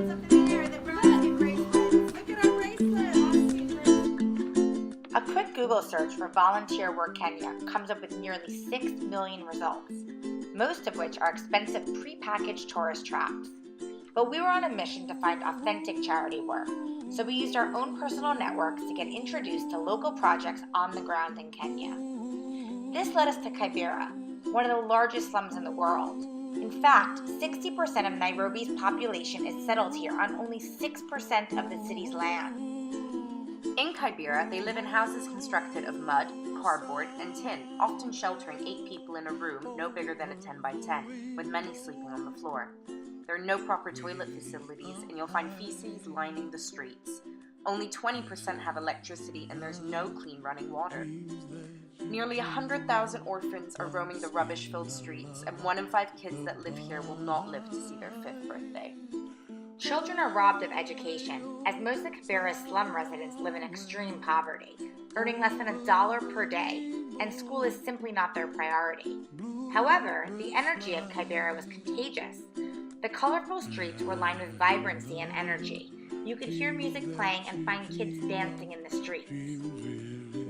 hands up in the air. The basket bracelets. Look at our bracelets. A quick Google search for Volunteer Work Kenya comes up with nearly 6 million results, most of which are expensive prepackaged tourist traps. But we were on a mission to find authentic charity work, so we used our own personal networks to get introduced to local projects on the ground in Kenya. This led us to Kibera, one of the largest slums in the world. In fact, 60% of Nairobi's population is settled here on only 6% of the city's land. In Kibera, they live in houses constructed of mud, cardboard, and tin, often sheltering 8 people in a room no bigger than a 10 by 10, with many sleeping on the floor. There are no proper toilet facilities, and you'll find feces lining the streets. Only 20% have electricity, and there's no clean running water. Nearly 100,000 orphans are roaming the rubbish-filled streets, and 1 in 5 kids that live here will not live to see their 5th birthday. Children are robbed of education, as most of Kibera's slum residents live in extreme poverty, earning less than $1 per day, and school is simply not their priority. However, the energy of Kibera was contagious. The colorful streets were lined with vibrancy and energy. You could hear music playing and find kids dancing in the streets.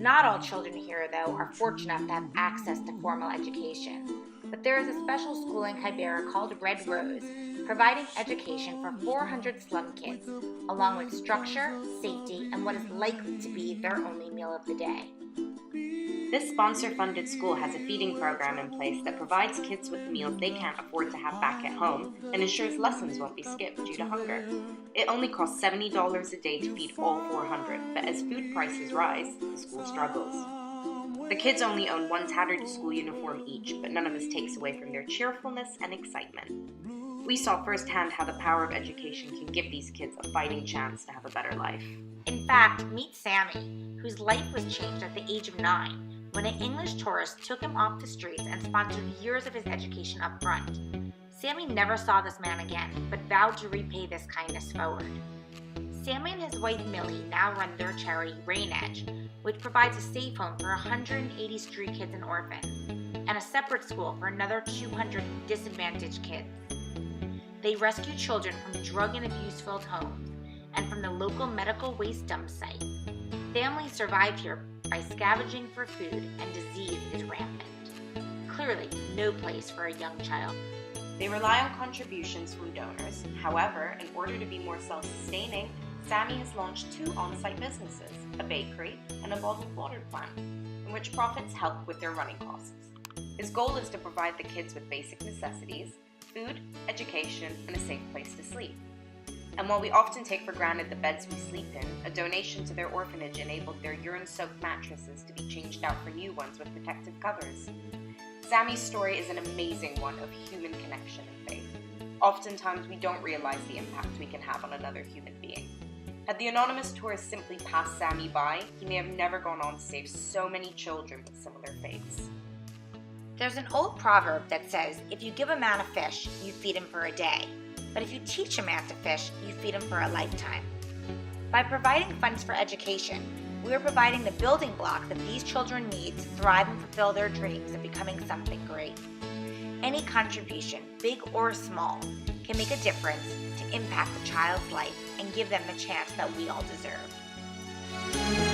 Not all children here, though, are fortunate enough to have access to formal education. But there is a special school in Kibera called Red Rose, providing education for 400 slum kids, along with structure, safety, and what is likely to be their only meal of the day. This sponsor-funded school has a feeding program in place that provides kids with meals they can't afford to have back at home and ensures lessons won't be skipped due to hunger. It only costs $70 a day to feed all 400, but as food prices rise, the school struggles. The kids only own 1 tattered school uniform each, but none of this takes away from their cheerfulness and excitement. We saw firsthand how the power of education can give these kids a fighting chance to have a better life. In fact, meet Sammy, whose life was changed at the age of 9, when an English tourist took him off the streets and sponsored years of his education up front. Sammy never saw this man again, but vowed to repay this kindness forward. Sammy and his wife Millie now run their charity Rain Edge, which provides a safe home for 180 street kids and orphans, and a separate school for another 200 disadvantaged kids. They rescue children from drug and abuse-filled homes and from the local medical waste dump site. Families survive here by scavenging for food, and disease is rampant. Clearly, no place for a young child. They rely on contributions from donors. However, in order to be more self-sustaining, Sammy has launched 2 on-site businesses, a bakery and a bottled water plant, in which profits help with their running costs. His goal is to provide the kids with basic necessities, food, education, and a safe place to sleep. And while we often take for granted the beds we sleep in, a donation to their orphanage enabled their urine-soaked mattresses to be changed out for new ones with protective covers. Sammy's story is an amazing one of human connection and faith. Oftentimes, we don't realize the impact we can have on another human being. Had the anonymous tourist simply passed Sammy by, he may have never gone on to save so many children with similar faiths. There's an old proverb that says, if you give a man a fish, you feed him for a day. But if you teach a man to fish, you feed him for a lifetime. By providing funds for education, we are providing the building blocks that these children need to thrive and fulfill their dreams of becoming something great. Any contribution, big or small, can make a difference to impact a child's life and give them the chance that we all deserve.